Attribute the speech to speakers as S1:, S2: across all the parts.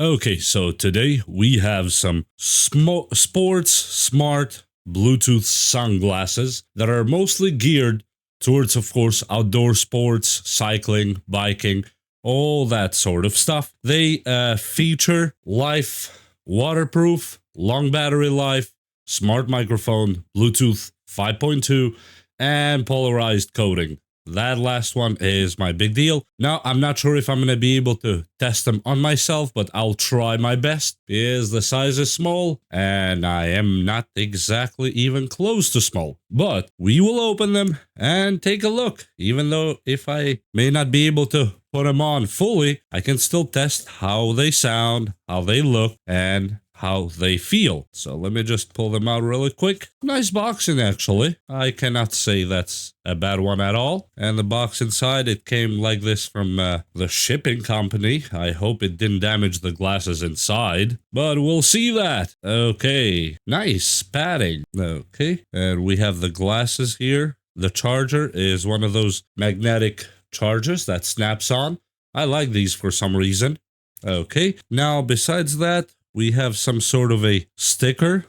S1: Okay, so today we have some sports smart Bluetooth sunglasses that are mostly geared towards, of course, outdoor sports, cycling, biking, all that sort of stuff. They feature waterproof, long battery life, smart microphone, Bluetooth 5.2, and polarized coating. That last one is my big deal. Now, I'm not sure if I'm going to be able to test them on myself, but I'll try my best because the size is small and I am not exactly even close to small. But we will open them and take a look. Even though if I may not be able to put them on fully, I can still test how they sound, how they look, and how they feel. So let me just pull them out really quick. Nice boxing, actually. I cannot say that's a bad one at all. And the box inside, it came like this from the shipping company. I hope it didn't damage the glasses inside, but we'll see that. Okay, nice padding. Okay, and we have the glasses here. The charger is one of those magnetic chargers that snaps on. I like these for some reason. Okay, now besides that, we have some sort of a sticker.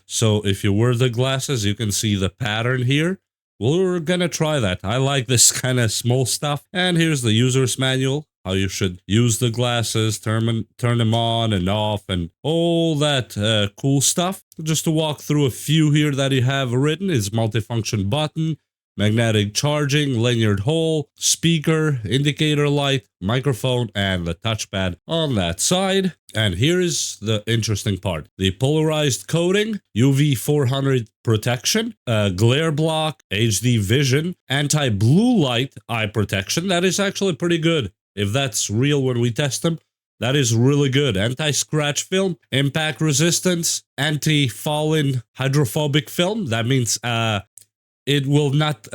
S1: So if you wear the glasses, you can see the pattern here. We're gonna try that. I like this kind of small stuff. And here's the user's manual, how you should use the glasses, turn them on and off, and all that cool stuff. Just to walk through a few here that you have written is multifunction button, magnetic charging, lanyard hole, speaker, indicator light, microphone, and the touchpad on that side. And here is the interesting part. The polarized coating, UV400 protection, glare block, HD vision, anti-blue light eye protection. That is actually pretty good. If that's real when we test them, that is really good. Anti-scratch film, impact resistance, anti-falling hydrophobic film. That means it will not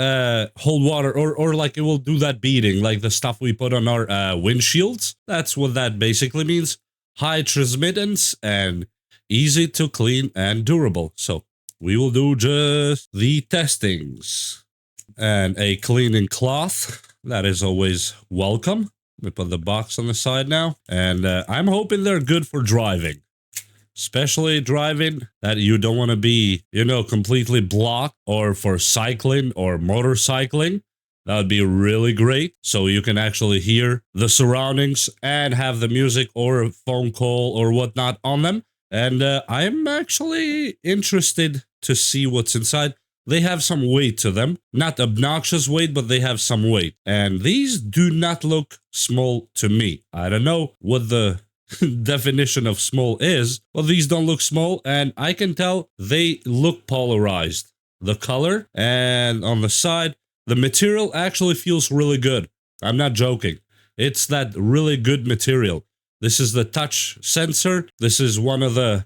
S1: hold water or like it will do that beading like the stuff we put on our windshields. That's what that basically means. High transmittance and easy to clean and durable. So we will do just the testings. And a cleaning cloth. That is always welcome. We put the box on the side now. And I'm hoping they're good for driving. Especially driving that you don't want to be, completely blocked, or for cycling or motorcycling. That would be really great. So you can actually hear the surroundings and have the music or a phone call or whatnot on them. And I'm actually interested to see what's inside. They have some weight to them. Not obnoxious weight, but they have some weight. And these do not look small to me. I don't know what the definition of small is, but these don't look small, and I can tell they look polarized. The color and on the side, the material actually feels really good. I'm not joking. It's that really good material. This is the touch sensor. This is one of the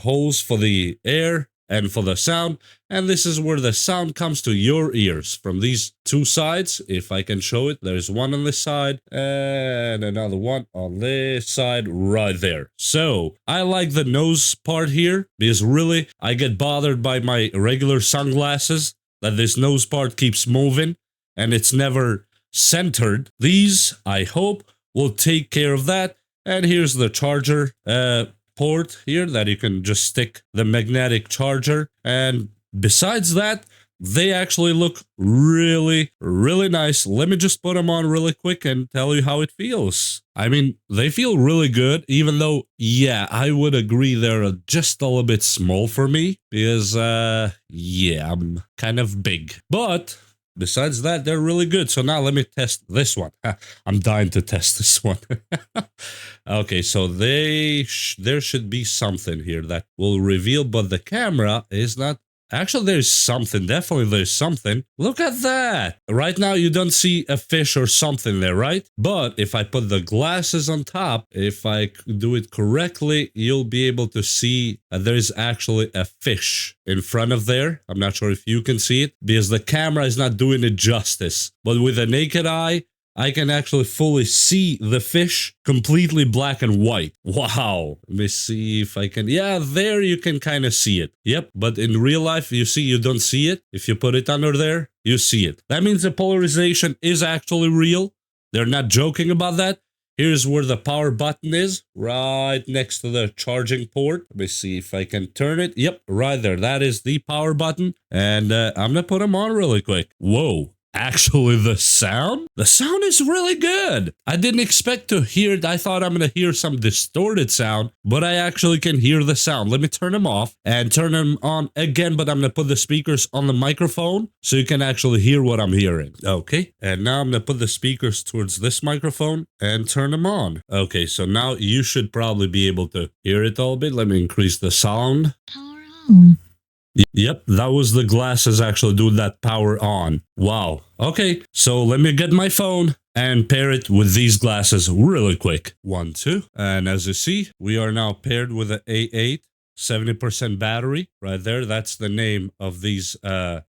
S1: holes for the air and for the sound, and this is where the sound comes to your ears from these two sides. If I can show it, there's one on this side and another one on this side right there. So I like the nose part here because really I get bothered by my regular sunglasses that this nose part keeps moving and it's never centered. These, I hope, will take care of that. And here's the charger port here that you can just stick the magnetic charger. And besides that, they actually look really, really nice. Let me just put them on really quick and tell you how it feels. I mean, they feel really good, even though, yeah, I would agree they're just a little bit small for me because, yeah, I'm kind of big. But besides that, they're really good. So now let me test this one. I'm dying to test this one. Okay, so there should be something here that will reveal, but the camera is not. Actually, there's something. Definitely there's something. Look at that. Right now, you don't see a fish or something there, right? But if I put the glasses on top, if I do it correctly, you'll be able to see there's actually a fish in front of there. I'm not sure if you can see it because the camera is not doing it justice. But with a naked eye, I can actually fully see the fish completely black and white. Wow. Let me see if I can. Yeah, there you can kind of see it. Yep. But in real life, you see, you don't see it. If you put it under there, you see it. That means the polarization is actually real. They're not joking about that. Here's where the power button is, right next to the charging port. Let me see if I can turn it. Yep, right there. That is the power button. And I'm gonna put them on really quick. Whoa. Actually, the sound is really good. I didn't expect to hear it. I thought I'm gonna hear some distorted sound, but I actually can hear the sound. Let me turn them off and turn them on again, but I'm gonna put the speakers on the microphone so you can actually hear what I'm hearing. Okay, and now I'm gonna put the speakers towards this microphone and turn them on. Okay, so now you should probably be able to hear it all a bit. Let me increase the sound. Power on. Yep, that was the glasses actually doing that power on. Wow. Okay, so let me get my phone and pair it with these glasses really quick. 1, 2. And as you see, we are now paired with the A8. 70% battery right there. That's the name of these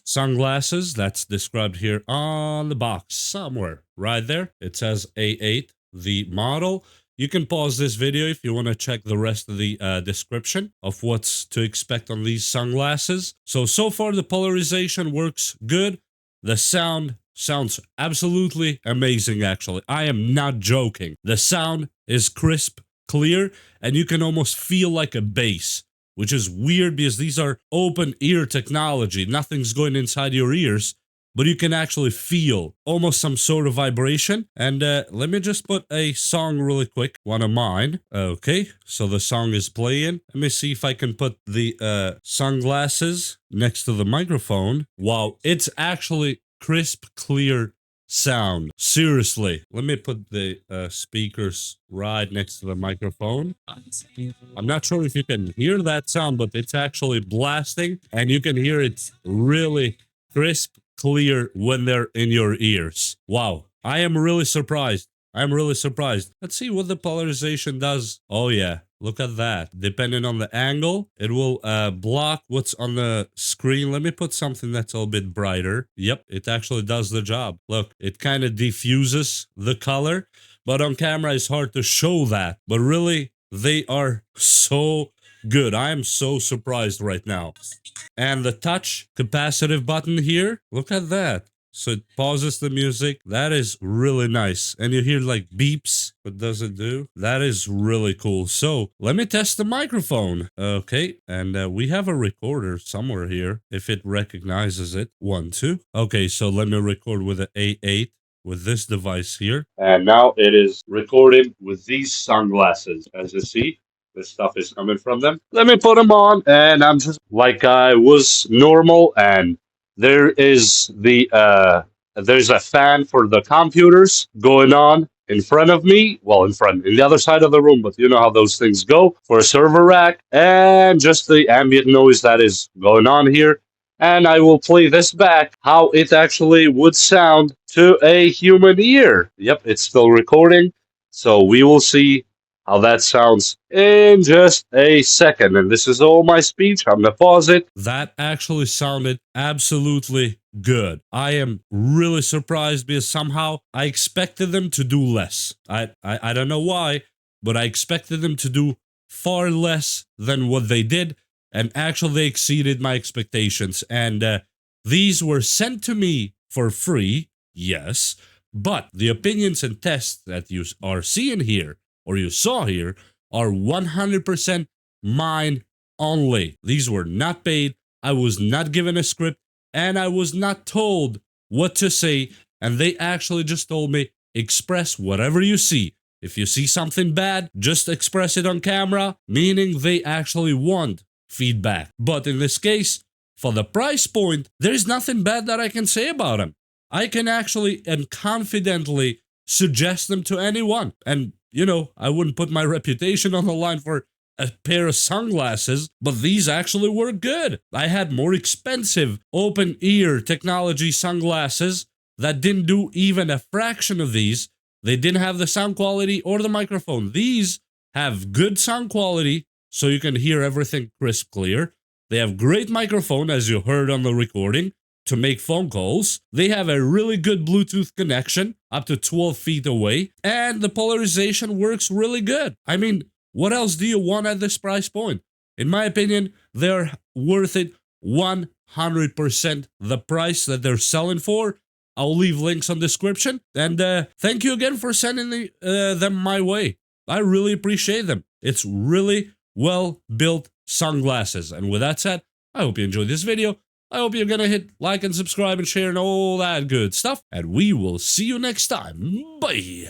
S1: sunglasses. That's described here on the box somewhere right there. It says A8, the model. You can pause this video if you want to check the rest of the description of what's to expect on these sunglasses. So far the polarization works good. The sound sounds absolutely amazing, actually. I am not joking. The sound is crisp, clear, and you can almost feel like a bass, which is weird because these are open ear technology. Nothing's going inside your ears, but you can actually feel almost some sort of vibration. And let me just put a song really quick, one of mine. Okay, so the song is playing. Let me see if I can put the sunglasses next to the microphone. Wow, it's actually crisp, clear sound. Seriously, let me put the speakers right next to the microphone. I'm not sure if you can hear that sound, but it's actually blasting, and you can hear it really crisp, clear when they're in your ears. Wow, I am really surprised. I'm really surprised. Let's see what the polarization does. Oh yeah, look at that. Depending on the angle, it will block what's on the screen. Let me put something that's a little bit brighter. Yep, it actually does the job. Look, it kind of diffuses the color, but on camera it's hard to show that. But really, they are so good. I am so surprised right now. And the touch capacitive button here, look at that. So it pauses the music. That is really nice. And you hear like beeps. What does it do? That is really cool. So let me test the microphone. Okay. And we have a recorder somewhere here if it recognizes it. 1, 2. Okay. So let me record with the A8 with this device here. And now it is recorded with these sunglasses. As you see, this stuff is coming from them. Let me put them on, and I'm just like I was normal. And there is there's a fan for the computers going on in front of me. Well, in the other side of the room, but you know how those things go for a server rack, and just the ambient noise that is going on here. And I will play this back, how it actually would sound to a human ear. Yep, it's still recording. So we will see how that sounds in just a second. And this is all my speech. I'm going to pause it. That actually sounded absolutely good. I am really surprised because somehow I expected them to do less. I don't know why, but I expected them to do far less than what they did. And actually, they exceeded my expectations. And these were sent to me for free, yes. But the opinions and tests that you are seeing here, or you saw here, are 100% mine only. These were not paid. I was not given a script, and I was not told what to say. And they actually just told me, express whatever you see. If you see something bad, just express it on camera, meaning they actually want feedback. But in this case, for the price point, there's nothing bad that I can say about them. I can actually and confidently suggest them to anyone. And, you know, I wouldn't put my reputation on the line for a pair of sunglasses, but these actually work good. I had more expensive open ear technology sunglasses that didn't do even a fraction of these. They didn't have the sound quality or the microphone. These have good sound quality, so you can hear everything crisp clear. They have great microphone, as you heard on the recording, to make phone calls. They have a really good Bluetooth connection, up to 12 feet away, and the polarization works really good. I mean, what else do you want at this price point? In my opinion, they're worth it 100%. The price that they're selling for I'll leave links on description. And thank you again for sending them my way. I really appreciate them. It's really well-built sunglasses. And with that said, I hope you enjoyed this video. I hope you're gonna hit like and subscribe and share and all that good stuff. And we will see you next time. Bye!